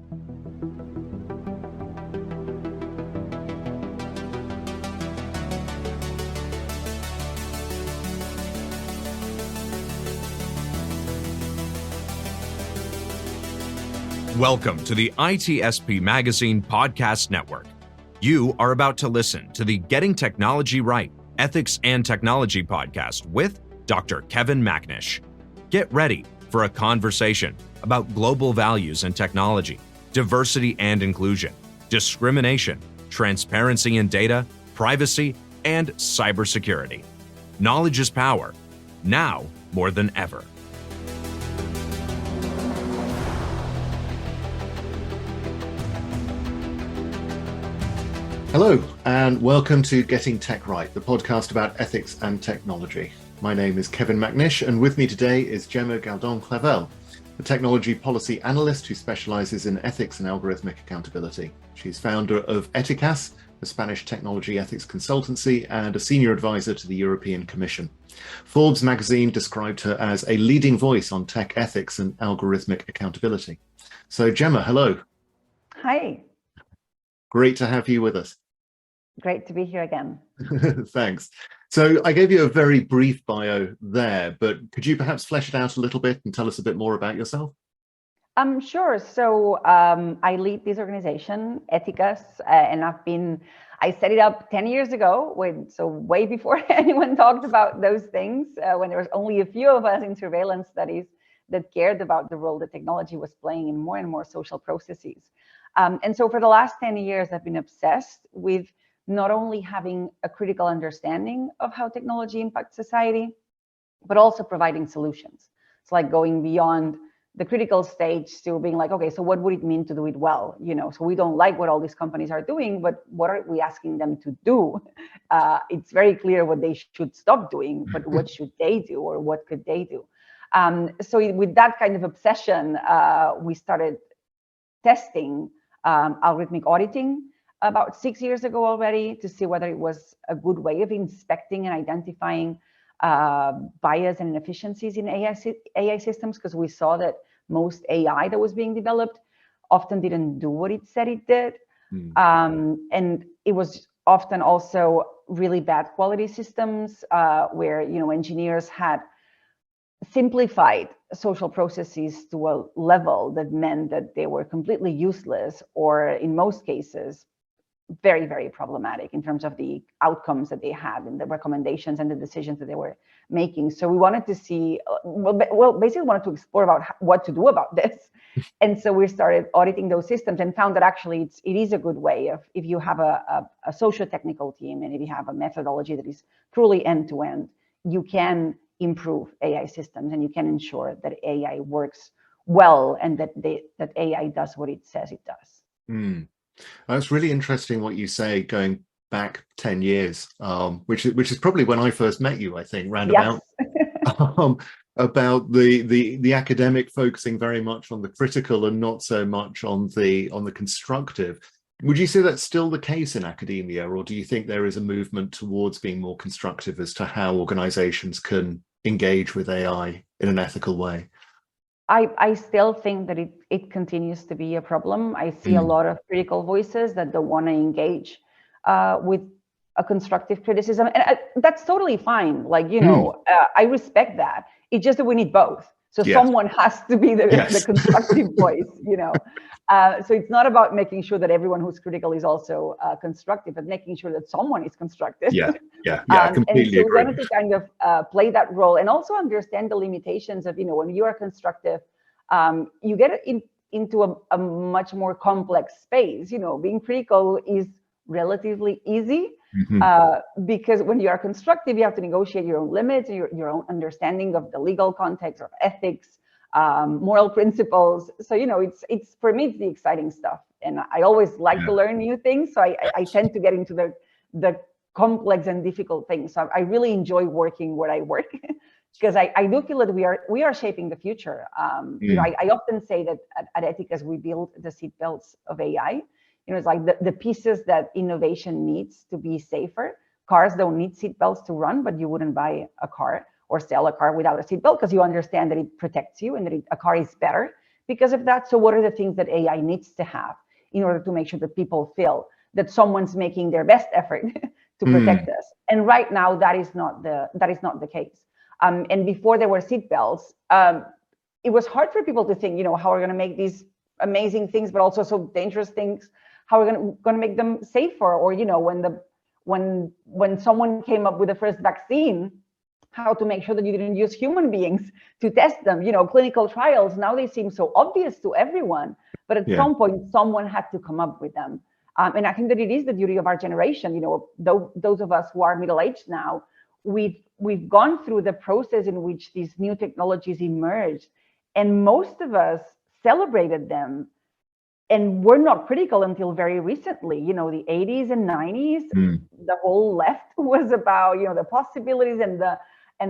Welcome to the ITSPmagazine podcast network. You are about to listen to the Getting Technology Right, Ethics and Technology podcast with Dr. Kevin Macnish. Get ready for a conversation about global values and technology, diversity and inclusion, discrimination, transparency in data, privacy, and cybersecurity. Knowledge is power, now more than ever. Hello, and welcome to Getting Tech Right, the podcast about ethics and technology. My name is Kevin Macnish, and with me today is Gemma Galdon Clavell, a technology policy analyst who specializes in ethics and algorithmic accountability. She's founder of Eticas, a Spanish technology ethics consultancy, and a senior advisor to the European Commission. Forbes magazine described her as a leading voice on tech ethics and algorithmic accountability. So Gemma, hello. Hi. Great to have you with us. Great to be here again. Thanks. So I gave you a very brief bio there, but could you perhaps flesh it out a little bit and tell us a bit more about yourself? Sure. So I lead this organization, Eticas, and I set it up 10 years ago, so way before anyone talked about those things, when there was only a few of us in surveillance studies that cared about the role that technology was playing in more and more social processes. And so for the last 10 years, I've been obsessed with not only having a critical understanding of how technology impacts society, but also providing solutions. It's like going beyond the critical stage to being like, okay, so what would it mean to do it well? So we don't like what all these companies are doing, but what are we asking them to do? It's very clear what they should stop doing, but what should they do, or what could they do? So with that kind of obsession, we started testing algorithmic auditing about 6 years ago already, to see whether it was a good way of inspecting and identifying bias and inefficiencies in AI systems, because we saw that most AI that was being developed often didn't do what it said it did. And it was often also really bad quality systems where engineers had simplified social processes to a level that meant that they were completely useless, or in most cases very, very problematic in terms of the outcomes that they had and the recommendations and the decisions that they were making. So we wanted to see, basically wanted to explore about what to do about this. And so we started auditing those systems and found that actually it is a good way of, if you have a socio-technical team and if you have a methodology that is truly end-to-end, you can improve AI systems and you can ensure that AI works well and that AI does what it says it does. That's really interesting what you say, going back 10 years, which is probably when I first met you, I think, roundabout. Yes. About the academic focusing very much on the critical and not so much on the constructive. Would you say that's still the case in academia, or do you think there is a movement towards being more constructive as to how organizations can engage with AI in an ethical way? I still think that it continues to be a problem. I see a lot of critical voices that don't want to engage with a constructive criticism, and that's totally fine. I respect that. It's just that we need both. So someone has to be the constructive voice, So it's not about making sure that everyone who's critical is also constructive, but making sure that someone is constructive. I completely agree. And so we wanted to kind of play that role and also understand the limitations of, when you are constructive, you get into a much more complex space. Being critical is relatively easy. Because when you are constructive, you have to negotiate your own limits, your own understanding of the legal context or ethics, moral principles. So, it's for me, it's the exciting stuff. And I always like to learn new things. So I tend to get into the complex and difficult things. So I really enjoy working where I work because I do feel that we are shaping the future. I often say that at Eticas, we build the seatbelts of AI. It's like the pieces that innovation needs to be safer. Cars don't need seatbelts to run, but you wouldn't buy a car or sell a car without a seatbelt because you understand that it protects you and that a car is better because of that. So what are the things that AI needs to have in order to make sure that people feel that someone's making their best effort to protect us? And right now, that is not the case. And before there were seatbelts, it was hard for people to think, how are we going to make these amazing things, but also so dangerous things? How are we going to make them safer? Or when someone came up with the first vaccine, how to make sure that you didn't use human beings to test them? Clinical trials, now they seem so obvious to everyone, but at some point, someone had to come up with them. And I think that it is the duty of our generation. Those of us who are middle-aged now, we've gone through the process in which these new technologies emerged, and most of us celebrated them and were not critical until very recently. The 80s and 90s, the whole left was about the possibilities and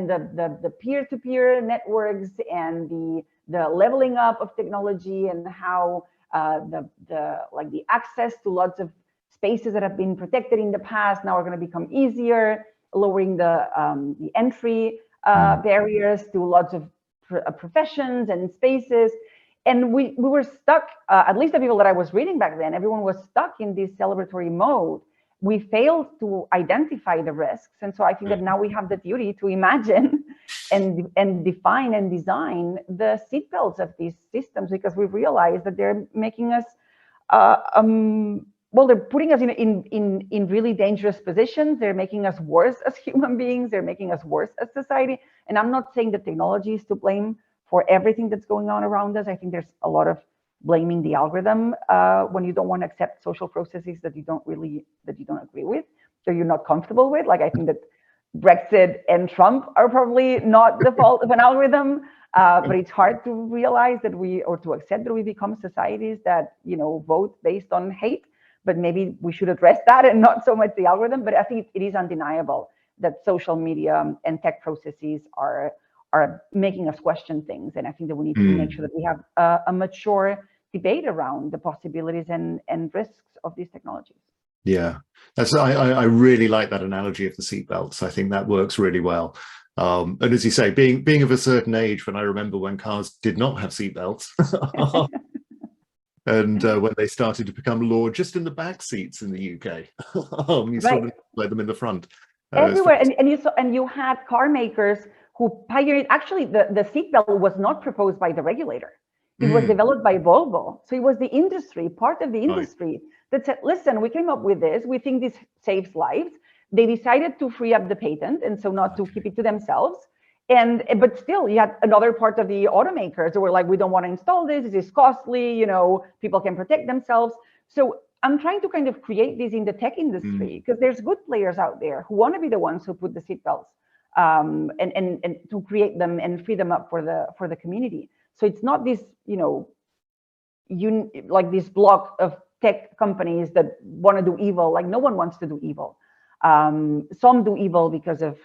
the peer-to-peer networks and the leveling up of technology, and how the access to lots of spaces that have been protected in the past now are going to become easier, lowering the entry barriers to lots of professions and spaces. And we were stuck, at least the people that I was reading back then, everyone was stuck in this celebratory mode. We failed to identify the risks. And so I think that now we have the duty to imagine and define and design the seatbelts of these systems, because we realize that they're making us, they're putting us in really dangerous positions. They're making us worse as human beings. They're making us worse as society. And I'm not saying that technology is to blame for everything that's going on around us. I think there's a lot of blaming the algorithm when you don't want to accept social processes that you don't agree with, or you're not comfortable with. Like, I think that Brexit and Trump are probably not the fault of an algorithm, but it's hard to realize that to accept that we become societies that vote based on hate. But maybe we should address that and not so much the algorithm. But I think it is undeniable that social media and tech processes are making us question things. And I think that we need to make sure that we have a mature debate around the possibilities and risks of these technologies. Yeah, I really like that analogy of the seatbelts. I think that works really well. And as you say, being of a certain age, when I remember when cars did not have seatbelts, and when they started to become law just in the back seats in the UK, you sort of play them in the front. Everywhere, and you had car makers who pioneered. Actually, the seatbelt was not proposed by the regulator. It was developed by Volvo. So it was the industry, part of the industry, that said, listen, we came up with this. We think this saves lives. They decided to free up the patent, and so not to keep it to themselves. But still, you had another part of the automakers who were like, we don't want to install this. This is costly. People can protect themselves. So I'm trying to kind of create this in the tech industry, because there's good players out there who want to be the ones who put the seatbelts and to create them and free them up for the community. So it's not this, like this block of tech companies that want to do evil. Like, no one wants to do evil. Some do evil because of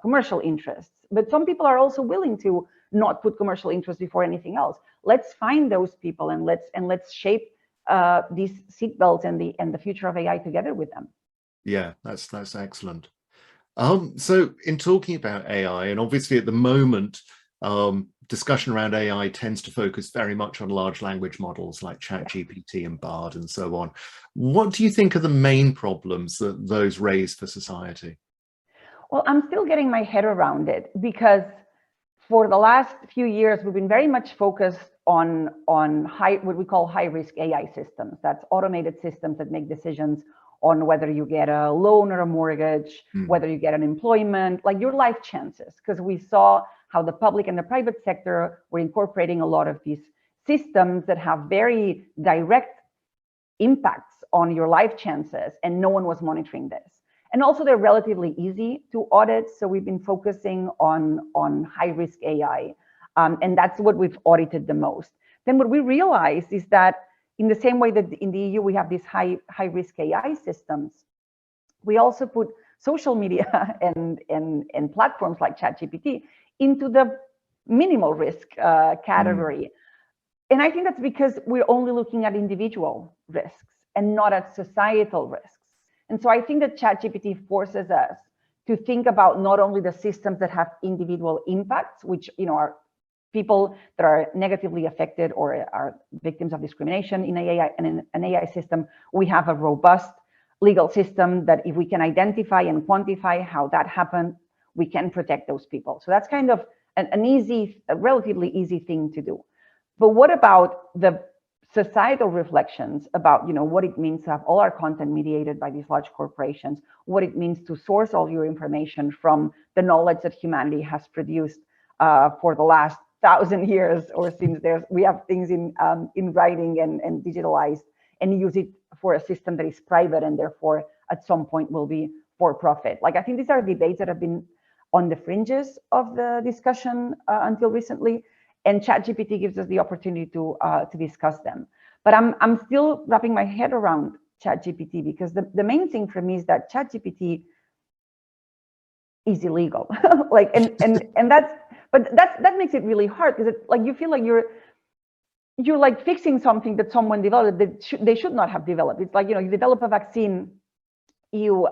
commercial interests, but some people are also willing to not put commercial interests before anything else. Let's find those people and let's shape these seatbelts and the future of AI together with them. Yeah, that's excellent. So in talking about AI, and obviously at the moment, discussion around AI tends to focus very much on large language models like ChatGPT and Bard and so on. What do you think are the main problems that those raise for society? Well, I'm still getting my head around it, because for the last few years, we've been very much focused on what we call high-risk AI systems. That's automated systems that make decisions on whether you get a loan or a mortgage, whether you get an employment, like your life chances. Because we saw how the public and the private sector were incorporating a lot of these systems that have very direct impacts on your life chances, and no one was monitoring this. And also, they're relatively easy to audit. So we've been focusing on high-risk AI, and that's what we've audited the most. Then what we realized is that in the same way that in the EU we have these high-risk AI systems, we also put social media and platforms like ChatGPT into the minimal risk category. And I think that's because we're only looking at individual risks and not at societal risks. And so I think that ChatGPT forces us to think about not only the systems that have individual impacts, which people that are negatively affected or are victims of discrimination in an AI system, we have a robust legal system that if we can identify and quantify how that happened, we can protect those people. So that's kind of a relatively easy thing to do. But what about the societal reflections about, what it means to have all our content mediated by these large corporations, what it means to source all your information from the knowledge that humanity has produced for the last 1,000 years, or since we have things in writing and digitalized, and use it for a system that is private and therefore at some point will be for profit. Like, I think these are debates that have been on the fringes of the discussion until recently, and ChatGPT gives us the opportunity to discuss them. But I'm still wrapping my head around ChatGPT, because the main thing for me is that ChatGPT is illegal. Like, and that makes it really hard, because like you feel like you're like fixing something that someone developed that they should not have developed. It's like, you develop a vaccine, you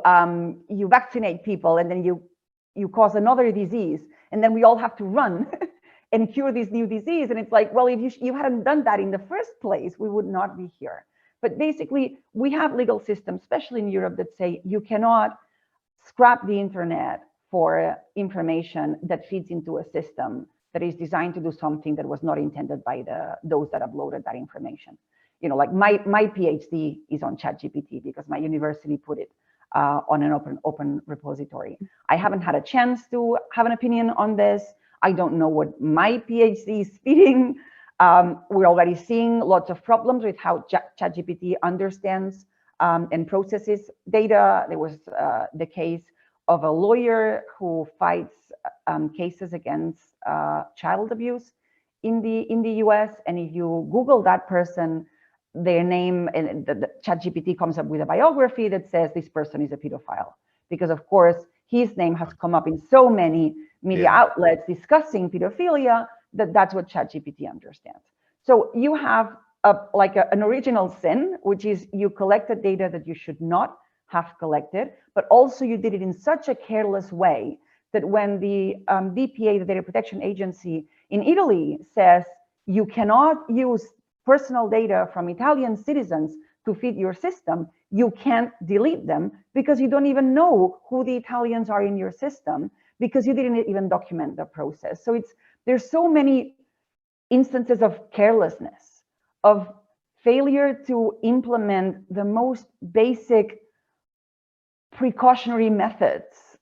vaccinate people, and then you cause another disease, and then we all have to run and cure this new disease. And it's like, well, if you hadn't done that in the first place, we would not be here. But basically, we have legal systems, especially in Europe, that say you cannot scrap the internet for information that feeds into a system that is designed to do something that was not intended by those that uploaded that information. Like my PhD is on ChatGPT because my university put it on an open repository. I haven't had a chance to have an opinion on this. I don't know what my PhD is feeding. We're already seeing lots of problems with how ChatGPT understands and processes data. There was the case of a lawyer who fights cases against child abuse in the US, and if you Google that person, their name, and the ChatGPT comes up with a biography that says this person is a pedophile, because of course his name has come up in so many media outlets discussing pedophilia that's what ChatGPT understands. So you have an original sin, which is you collected data that you should not have collected, but also you did it in such a careless way that when the DPA, the Data Protection Agency in Italy, says you cannot use personal data from Italian citizens to feed your system, you can't delete them because you don't even know who the Italians are in your system, because you didn't even document the process. So there's so many instances of carelessness, of failure to implement the most basic precautionary methods,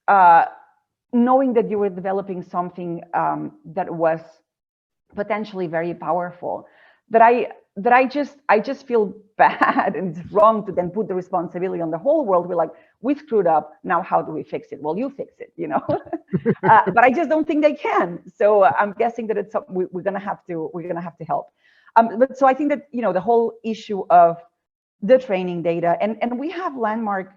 knowing that you were developing something that was potentially very powerful, that I just feel bad, and it's wrong to then put the responsibility on the whole world. We're like, we screwed up, now how do we fix it? Well, you fix it, but I just don't think they can. So I'm guessing that it's something we're gonna have to help. But so I think that the whole issue of the training data, and we have landmark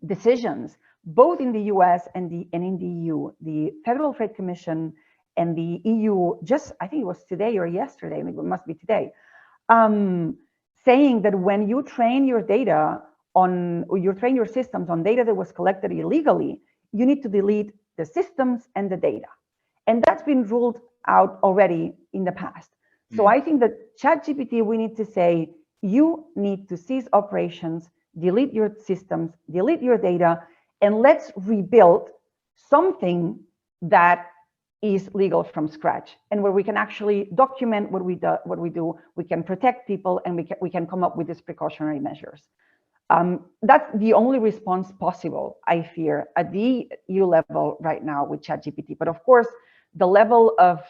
decisions both in the US and in the EU. The Federal Trade Commission and the EU, I think it was today or yesterday, it must be today, saying that when you train your data or you train your systems on data that was collected illegally, you need to delete the systems and the data. And that's been ruled out already in the past. So I think that ChatGPT, we need to say, you need to cease operations, delete your systems, delete your data, and let's rebuild something that is legal from scratch, and where we can actually document what we do, we can protect people, and we can come up with these precautionary measures. That's the only response possible, I fear, at the EU level right now with ChatGPT. But of course, the level of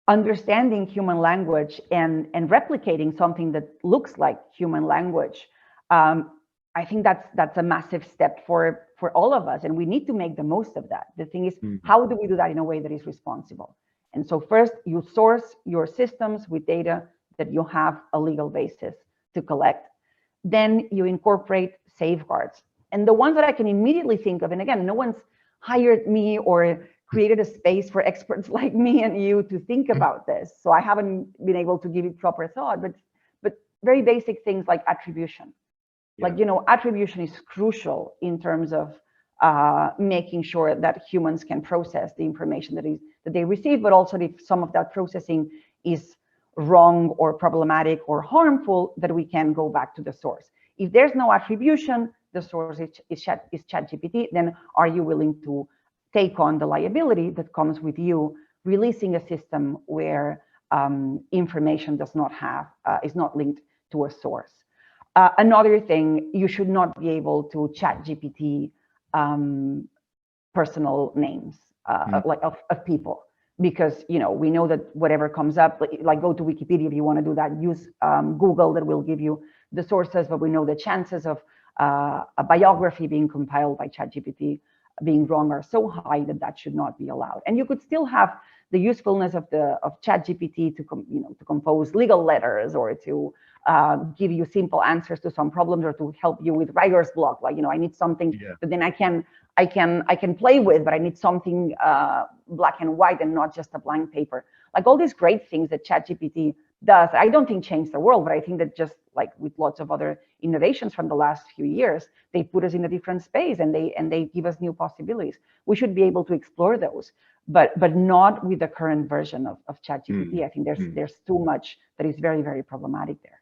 understanding human language and replicating something that looks like human language, I think that's a massive step for all of us, and we need to make the most of that. The thing is, how do we do that in a way that is responsible? And so first, you source your systems with data that you have a legal basis to collect. Then you incorporate safeguards. And the ones that I can immediately think of, and again, no one's hired me or created a space for experts like me and you to think about this, so I haven't been able to give it proper thought, but very basic things like attribution. Like, attribution is crucial in terms of making sure that humans can process the information that they receive, but also if some of that processing is wrong or problematic or harmful, that we can go back to the source. If there's no attribution, the source is ChatGPT, then are you willing to take on the liability that comes with you releasing a system where information is not linked to a source? Another thing, you should not be able to ChatGPT personal names like of people, because we know that whatever comes up, like go to Wikipedia if you want to do that, use Google, that will give you the sources, but we know the chances of a biography being compiled by ChatGPT being wrong are so high that that should not be allowed. And you could still have the usefulness of ChatGPT to compose legal letters, or to give you simple answers to some problems, or to help you with writer's block. Like, I need something that then I can play with, but I need something black and white and not just a blank paper. Like all these great things that ChatGPT does, I don't think change the world, but I think that just like with lots of other innovations from the last few years, they put us in a different space, and they give us new possibilities. We should be able to explore those, but not with the current version of ChatGPT. I think there's too much that is very, very problematic there.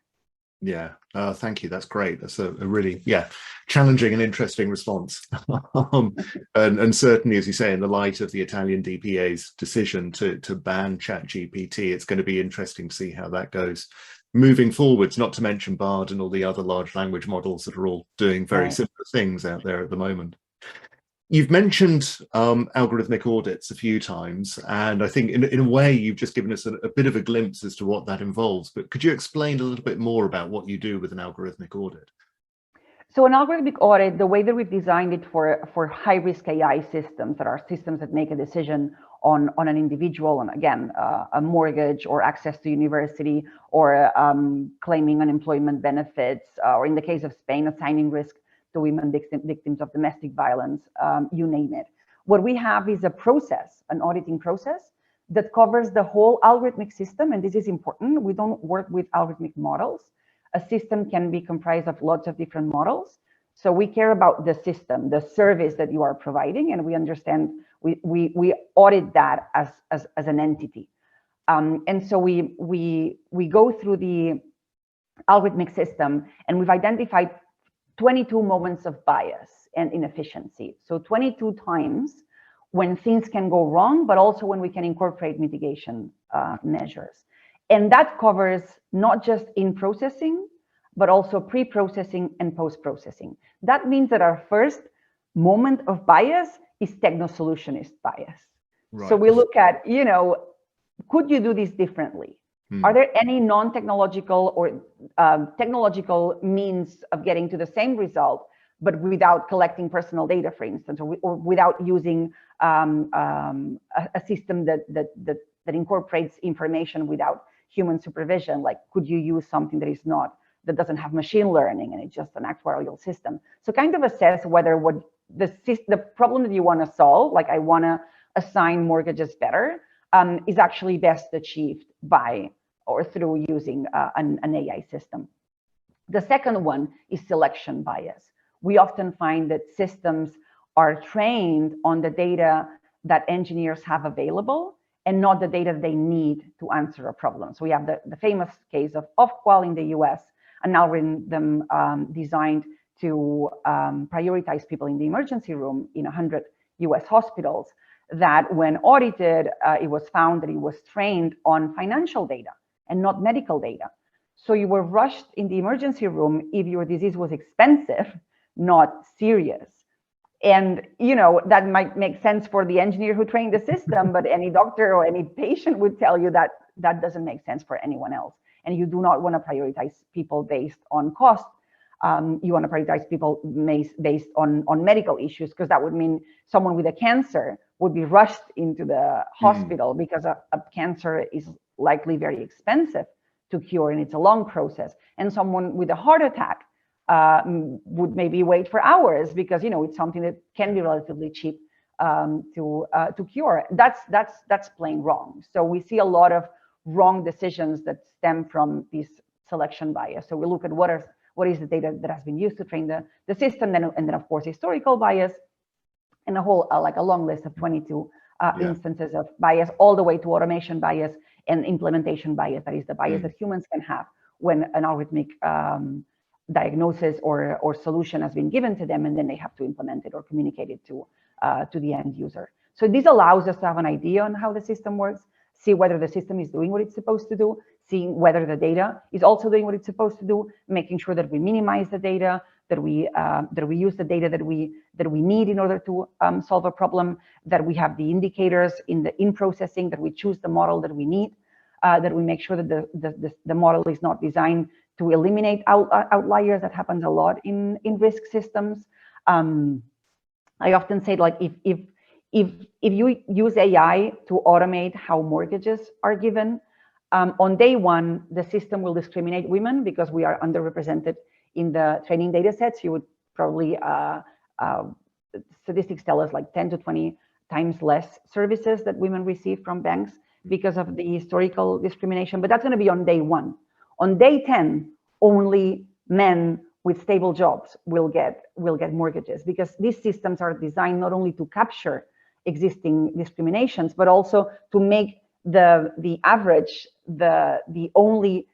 Yeah, thank you. That's great. That's a really, challenging and interesting response. And certainly, as you say, in the light of the Italian DPA's decision to ban ChatGPT, it's going to be interesting to see how that goes moving forwards, not to mention Bard and all the other large language models that are all doing very similar things out there at the moment. You've mentioned algorithmic audits a few times, and I think in a way you've just given us a bit of a glimpse as to what that involves, but could you explain a little bit more about what you do with an algorithmic audit? So an algorithmic audit, the way that we've designed it for high-risk AI systems, that are systems that make a decision on an individual, and again, a mortgage or access to university, or claiming unemployment benefits, or in the case of Spain, assigning risk to women victims of domestic violence, you name it. What we have is a process, an auditing process that covers the whole algorithmic system, and this is important. We don't work with algorithmic models. A system can be comprised of lots of different models. So we care about the system, the service that you are providing, and we understand, we audit that as an entity. And so we go through the algorithmic system, and we've identified 22 moments of bias and inefficiency. So 22 times when things can go wrong, but also when we can incorporate mitigation measures. And that covers not just in processing, but also pre-processing and post-processing. That means that our first moment of bias is techno-solutionist bias. Right. So we look at, could you do this differently? Are there any non-technological or technological means of getting to the same result, but without collecting personal data, for instance, or without using a system that incorporates information without human supervision? Like, could you use something that doesn't have machine learning and it's just an actuarial system? So kind of assess whether what the problem that you want to solve, like I want to assign mortgages better, is actually best achieved by or through using an AI system. The second one is selection bias. We often find that systems are trained on the data that engineers have available and not the data they need to answer a problem. So we have the famous case of Ofqual in the US, an algorithm designed to prioritize people in the emergency room in 100 US hospitals, that when audited, it was found that it was trained on financial data and not medical data. So you were rushed in the emergency room if your disease was expensive, not serious. And that might make sense for the engineer who trained the system, but any doctor or any patient would tell you that that doesn't make sense for anyone else. And you do not want to prioritize people based on cost. You want to prioritize people based on medical issues, because that would mean someone with a cancer would be rushed into the hospital because a cancer is likely very expensive to cure and it's a long process. And someone with a heart attack would maybe wait for hours because it's something that can be relatively cheap to cure. That's plain wrong. So we see a lot of wrong decisions that stem from this selection bias. So we look at what is the data that has been used to train the system, and then of course historical bias. and a whole like a long list of 22 instances of bias, all the way to automation bias and implementation bias. That is the bias that humans can have when an algorithmic diagnosis or solution has been given to them, and then they have to implement it or communicate it to the end user. So this allows us to have an idea on how the system works, see whether the system is doing what it's supposed to do, seeing whether the data is also doing what it's supposed to do, making sure that we minimize the data, that we use the data that we need in order to solve a problem, that we have the indicators in processing, that we choose the model that we need, that we make sure that the model is not designed to eliminate outliers. That happens a lot in risk systems. I often say, like, if you use AI to automate how mortgages are given, on day one, the system will discriminate women because we are underrepresented in the training data sets. You would probably, statistics tell us like 10 to 20 times less services that women receive from banks because of the historical discrimination, but that's going to be on day one. On day 10, only men with stable jobs will get mortgages, because these systems are designed not only to capture existing discriminations, but also to make the average the only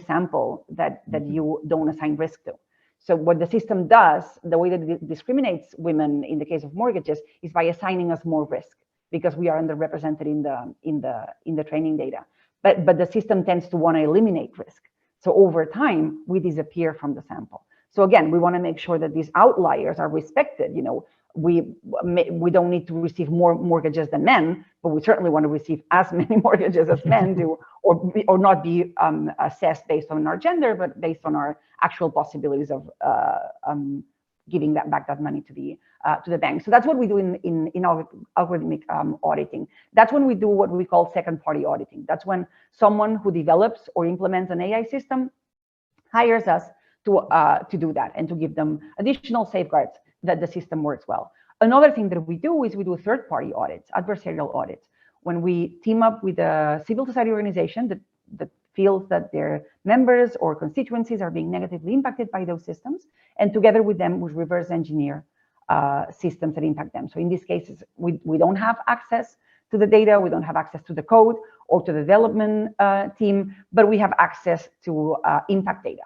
sample that you don't assign risk to. So what the system does, the way that it discriminates women in the case of mortgages, is by assigning us more risk because we are underrepresented in the training data. But the system tends to want to eliminate risk. So over time, we disappear from the sample. So again, we want to make sure that these outliers are respected. You know, we don't need to receive more mortgages than men, but we certainly want to receive as many mortgages as men do, or not be assessed based on our gender, but based on our actual possibilities of giving that money to the bank. So that's what we do in algorithmic auditing. That's when we do what we call second-party auditing. That's when someone who develops or implements an AI system hires us to do that and to give them additional safeguards that the system works well. Another thing that we do is we do third-party audits, adversarial audits, when we team up with a civil society organization that feels that their members or constituencies are being negatively impacted by those systems, and together with them, we reverse engineer systems that impact them. So in these cases, we don't have access to the data, we don't have access to the code or to the development team, but we have access to impact data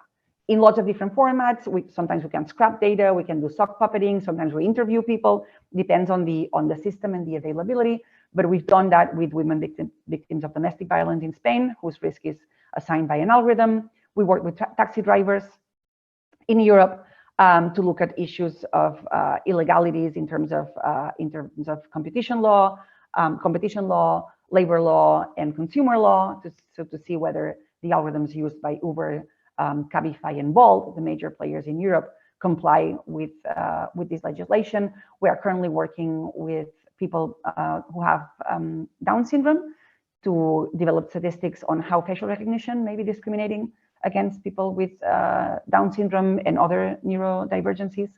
in lots of different formats. Sometimes we can scrap data, we can do sock puppeting, sometimes we interview people, depends on the system and the availability. But we've done that with women victims of domestic violence in Spain, whose risk is assigned by an algorithm. We work with taxi drivers in Europe to look at issues of illegalities in terms of competition law, labor law, and consumer law, to see whether the algorithms used by Uber, Cabify, and Bolt, the major players in Europe, comply with this legislation. We are currently working with people who have Down syndrome to develop statistics on how facial recognition may be discriminating against people with Down syndrome and other neurodivergencies.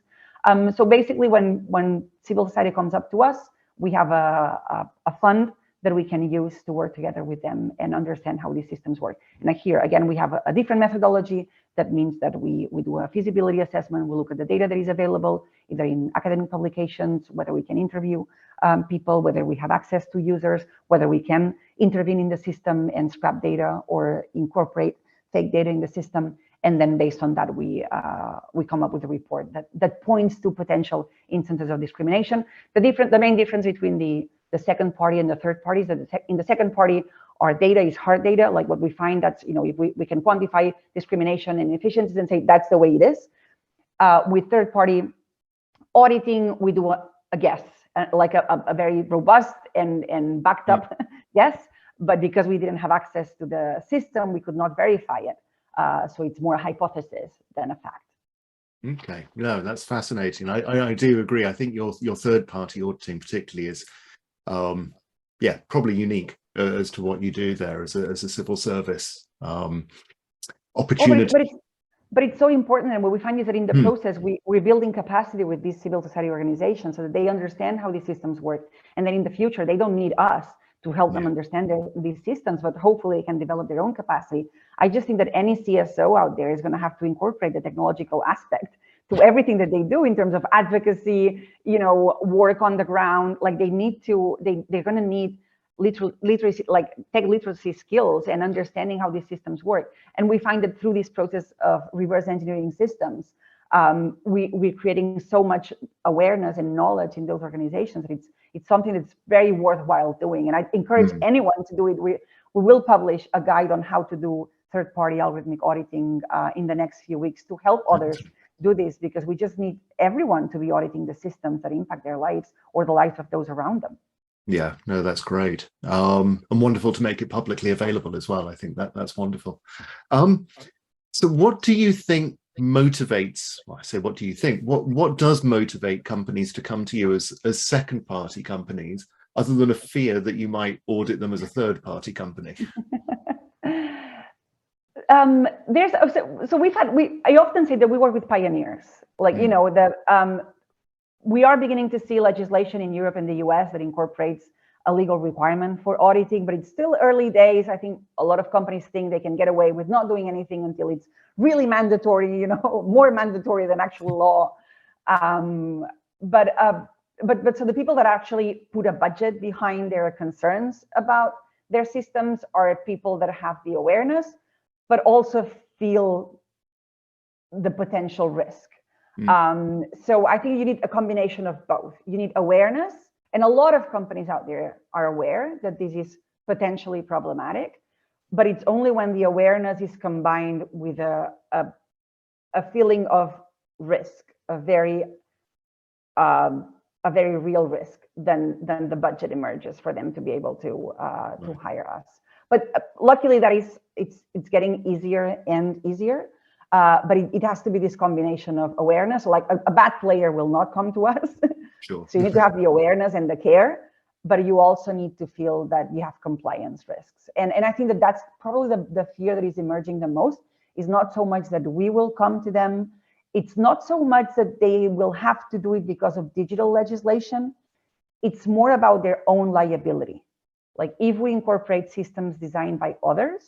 So basically, when civil society comes up to us, we have a fund that we can use to work together with them and understand how these systems work. And here, again, we have a different methodology. That means that we do a feasibility assessment. We look at the data that is available, either in academic publications, whether we can interview people, whether we have access to users, whether we can intervene in the system and scrap data or incorporate fake data in the system. And then based on that, we come up with a report that points to potential instances of discrimination. The main difference between the second party and the third party is that in the second party, our data is hard data, like what we find that's, if we can quantify discrimination and inefficiencies and say that's the way it is. With third party auditing, we do a guess, like a very robust and backed up guess, but because we didn't have access to the system, we could not verify it. So it's more a hypothesis than a fact. Okay, no, that's fascinating. I do agree. I think your third party auditing particularly is, probably unique as to what you do there as a civil service opportunity. But it's so important, and what we find is that in the process, we're building capacity with these civil society organizations so that they understand how these systems work, and then in the future, they don't need us to help them understand these systems, but hopefully they can develop their own capacity. I just think that any CSO out there is going to have to incorporate the technological aspect to everything that they do in terms of advocacy, work on the ground. Like they're going to need literacy, like tech literacy skills and understanding how these systems work. And we find that through this process of reverse engineering systems, we're creating so much awareness and knowledge in those organizations that it's something that's very worthwhile doing. And I encourage anyone to do it. We will publish a guide on how to do third-party algorithmic auditing in the next few weeks to help others do this, because we just need everyone to be auditing the systems that impact their lives or the lives of those around them. Yeah, no, that's great. And wonderful to make it publicly available as well. I think that's wonderful. So what do you think motivates, well, I say, what do you think? What does motivate companies to come to you as second-party companies, other than a fear that you might audit them as a third-party company? I often say that we work with pioneers. Like, we are beginning to see legislation in Europe and the US that incorporates a legal requirement for auditing, but it's still early days. I think a lot of companies think they can get away with not doing anything until it's really mandatory, more mandatory than actual law. But so the people that actually put a budget behind their concerns about their systems are people that have the awareness, but also feel the potential risk. So I think you need a combination of both. You need awareness, and a lot of companies out there are aware that this is potentially problematic, but it's only when the awareness is combined with a feeling of risk, a very real risk, then the budget emerges for them to be able to hire us. But luckily, it's getting easier and easier. But it has to be this combination of awareness. Like a bad player will not come to us. Sure. So you need to have the awareness and the care, but you also need to feel that you have compliance risks. And I think that's probably the fear that is emerging the most, is not so much that we will come to them. It's not so much that they will have to do it because of digital legislation. It's more about their own liability. Like if we incorporate systems designed by others,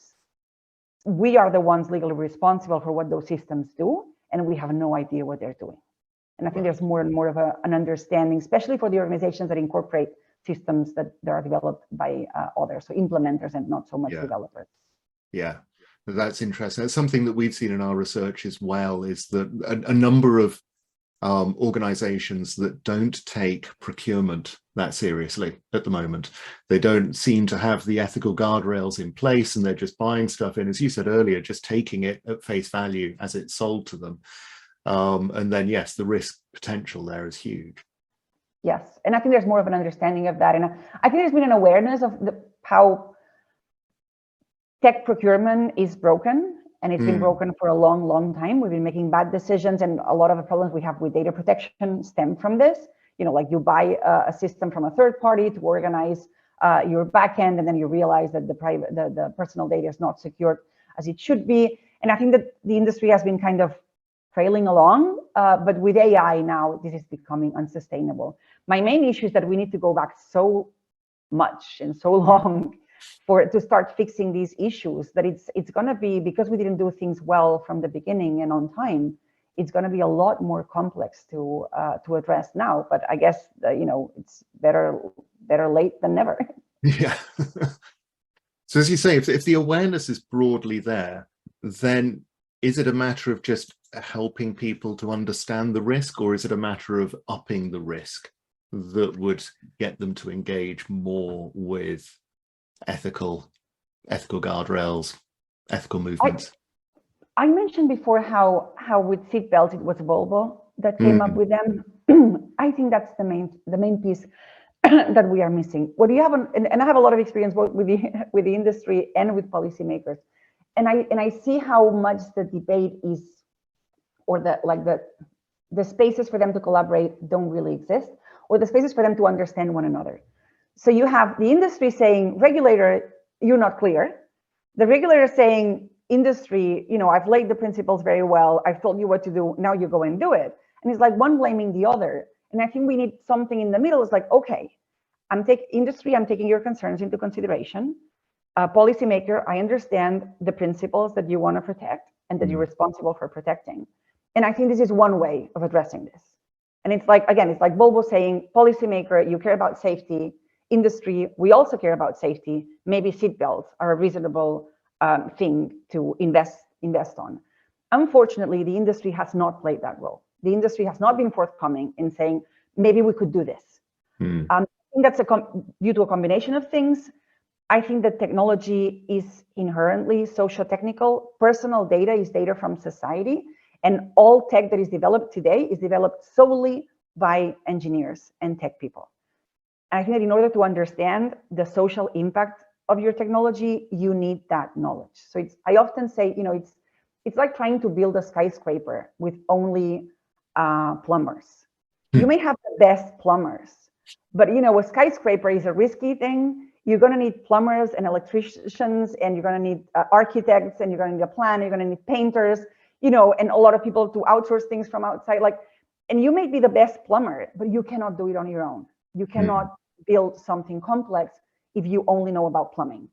we are the ones legally responsible for what those systems do, and we have no idea what they're doing. And I think there's more and more of an understanding, especially for the organizations that incorporate systems that are developed by others, so implementers and not so much developers. Yeah, that's interesting. That's something that we've seen in our research as well, is that a number of organizations that don't take procurement that seriously at the moment. They don't seem to have the ethical guardrails in place, and they're just buying stuff in, as you said earlier, just taking it at face value as it's sold to them. And then, yes, the risk potential there is huge. Yes, and I think there's more of an understanding of that. And I think there's been an awareness of how tech procurement is broken. And it's been broken for a long, long time. We've been making bad decisions, and a lot of the problems we have with data protection stem from this. Like you buy a system from a third party to organize your backend, and then you realize that the personal data is not secured as it should be. And I think that the industry has been kind of trailing along, but with AI now, this is becoming unsustainable. My main issue is that we need to go back so much and so long to start fixing these issues, that it's going to be, because we didn't do things well from the beginning and on time, it's going to be a lot more complex to address now. But I guess it's better late than never. Yeah. So as you say, if the awareness is broadly there, then is it a matter of just helping people to understand the risk, or is it a matter of upping the risk that would get them to engage more with ethical guardrails, ethical movements? I mentioned before how with seatbelts it was Volvo that came up with them. I think that's the main piece that we are missing. What do you have and I have a lot of experience both with the industry and with policymakers, and I see how much the debate is, or the spaces for them to collaborate don't really exist, or the spaces for them to understand one another. So you have the industry saying, regulator, you're not clear. The regulator saying, industry, I've laid the principles very well. I've told you what to do. Now you go and do it. And it's like one blaming the other. And I think we need something in the middle. It's like, okay, I'm taking your concerns into consideration. Policymaker, I understand the principles that you want to protect and that you're responsible for protecting. And I think this is one way of addressing this. And it's like, again, it's like Volvo saying, policymaker, you care about safety. Industry, we also care about safety. Maybe seatbelts are a reasonable thing to invest on. Unfortunately, the industry has not played that role. The industry has not been forthcoming in saying, maybe we could do this. I think that's due to a combination of things. I think that technology is inherently socio-technical. Personal data is data from society, and all tech that is developed today is developed solely by engineers and tech people. And I think that in order to understand the social impact of your technology, you need that knowledge. So I often say, it's like trying to build a skyscraper with only plumbers. You may have the best plumbers, but a skyscraper is a risky thing. You're going to need plumbers and electricians, and you're going to need architects, and you're going to need a plan, you're going to need painters, and a lot of people to outsource things from outside. And you may be the best plumber, but you cannot do it on your own. You cannot build something complex if you only know about plumbing.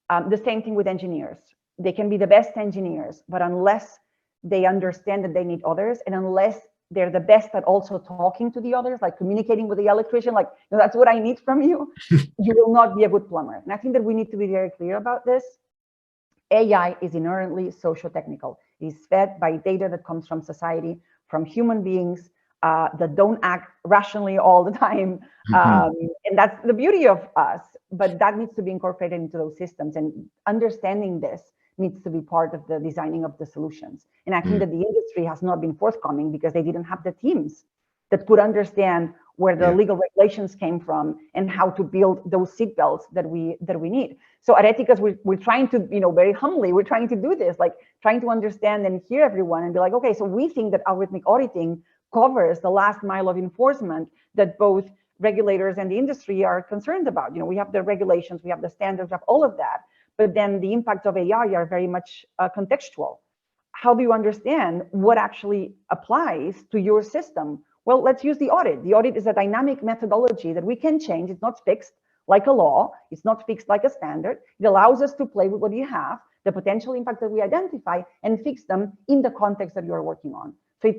The same thing with engineers. They can be the best engineers, but unless they understand that they need others, and unless they're the best at also talking to the others, like communicating with the electrician, that's what I need from you, you will not be a good plumber. And I think that we need to be very clear about this. AI is inherently socio-technical. It is fed by data that comes from society, from human beings that don't act rationally all the time. And that's the beauty of us, but that needs to be incorporated into those systems. And understanding this needs to be part of the designing of the solutions. And I think that the industry has not been forthcoming because they didn't have the teams that could understand where the legal regulations came from and how to build those seatbelts that we need. So at Eticas, we're trying to, very humbly, we're trying to do this, trying to understand and hear everyone and be like, okay, so we think that algorithmic auditing covers the last mile of enforcement that both regulators and the industry are concerned about. We have the regulations, we have the standards, we have all of that, but then the impacts of AI are very much contextual. How do you understand what actually applies to your system? Well, let's use the audit. The audit is a dynamic methodology that we can change. It's not fixed like a law. It's not fixed like a standard. It allows us to play with what you have, the potential impact that we identify, and fix them in the context that you're working on. So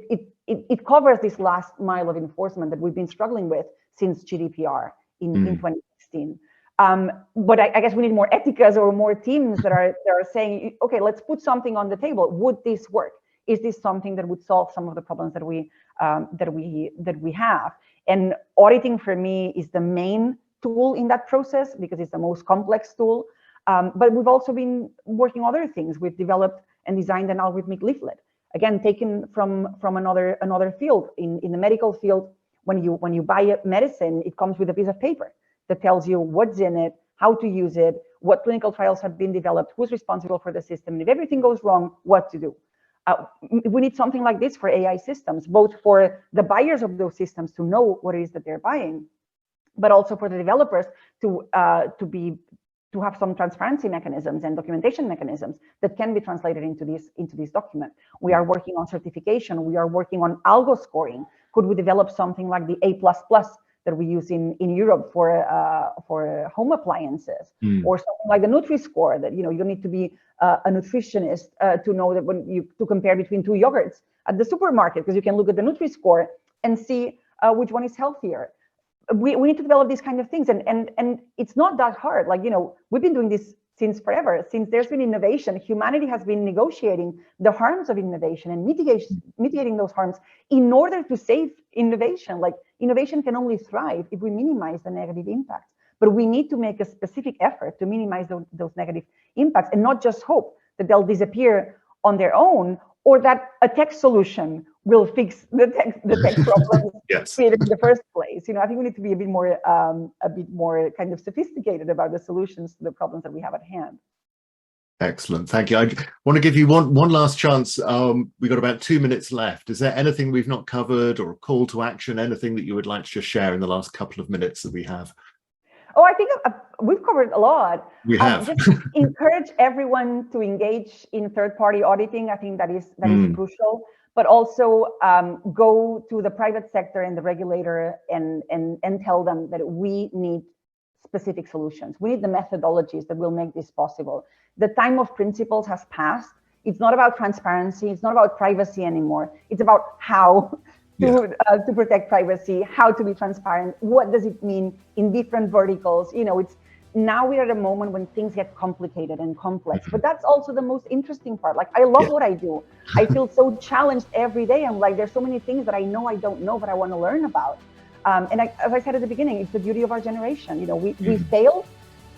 it covers this last mile of enforcement that we've been struggling with since GDPR in 2016. But I guess we need more Eticas or more teams that are saying, okay, let's put something on the table. Would this work? Is this something that would solve some of the problems that we have? And auditing for me is the main tool in that process because it's the most complex tool. But we've also been working on other things. We've developed and designed an algorithmic leaflet, again taken from another field. In the medical field, when you buy a medicine, it comes with a piece of paper that tells you what's in it, how to use it, what clinical trials have been developed, who's responsible for the system, and if everything goes wrong, what to do. We need something like this for AI systems, both for the buyers of those systems to know what it is that they're buying, but also for the developers to have some transparency mechanisms and documentation mechanisms that can be translated into this document. We are working on certification. We are working on algo scoring. Could we develop something like the A++ that we use in Europe for home appliances, or something like the Nutri-Score that you don't need to be a nutritionist to know that to compare between two yogurts at the supermarket, because you can look at the Nutri-Score and see which one is healthier. We need to develop these kind of things, and it's not that hard. We've been doing this since forever. Since there's been innovation, humanity has been negotiating the harms of innovation and mitigating those harms in order to save innovation. Innovation can only thrive if we minimize the negative impacts. But we need to make a specific effort to minimize those negative impacts and not just hope that they'll disappear on their own, or that a tech solution will fix the tech problems created in the first place. I think we need to be a bit more kind of sophisticated about the solutions to the problems that we have at hand. Excellent, thank you. I want to give you one last chance. We've got about 2 minutes left. Is there anything we've not covered, or a call to action, anything that you would like to just share in the last couple of minutes that we have? Oh, I think we've covered a lot. We have. Just encourage everyone to engage in third-party auditing. I think that is crucial. But also go to the private sector and the regulator and tell them that we need specific solutions. We need the methodologies that will make this possible. The time of principles has passed. It's not about transparency. It's not about privacy anymore. It's about how to protect privacy, how to be transparent. What does it mean in different verticals? It's now we're at a moment when things get complicated and complex, but that's also the most interesting part. Like, I love what I do. I feel so challenged every day. I'm like, there's so many things that I know I don't know, but I want to learn about. As I said at the beginning, it's the beauty of our generation. We failed.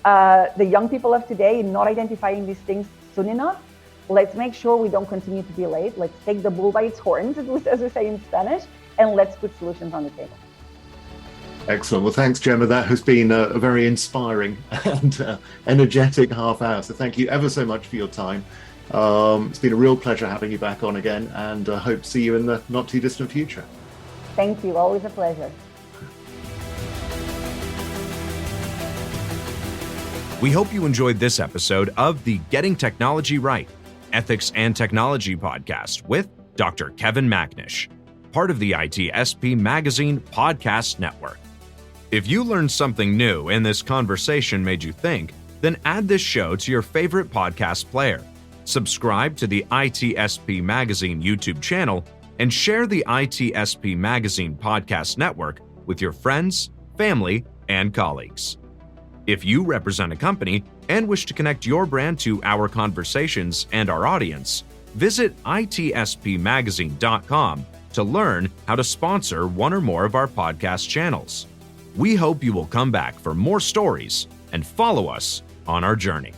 The young people of today not identifying these things soon enough. Let's make sure we don't continue to be late. Let's take the bull by its horns, as we say in Spanish, and let's put solutions on the table. Excellent. Well, thanks, Gemma. That has been a very inspiring and energetic half hour. So thank you ever so much for your time. It's been a real pleasure having you back on again, and I hope to see you in the not too distant future. Thank you. Always a pleasure. We hope you enjoyed this episode of the Getting Technology Right, Ethics and Technology podcast with Dr. Kevin Macnish, part of the ITSPmagazine podcast network. If you learned something new and this conversation made you think, then add this show to your favorite podcast player, subscribe to the ITSPmagazine YouTube channel, and share the ITSPmagazine podcast network with your friends, family, and colleagues. If you represent a company and wish to connect your brand to our conversations and our audience, visit itspmagazine.com to learn how to sponsor one or more of our podcast channels. We hope you will come back for more stories and follow us on our journey.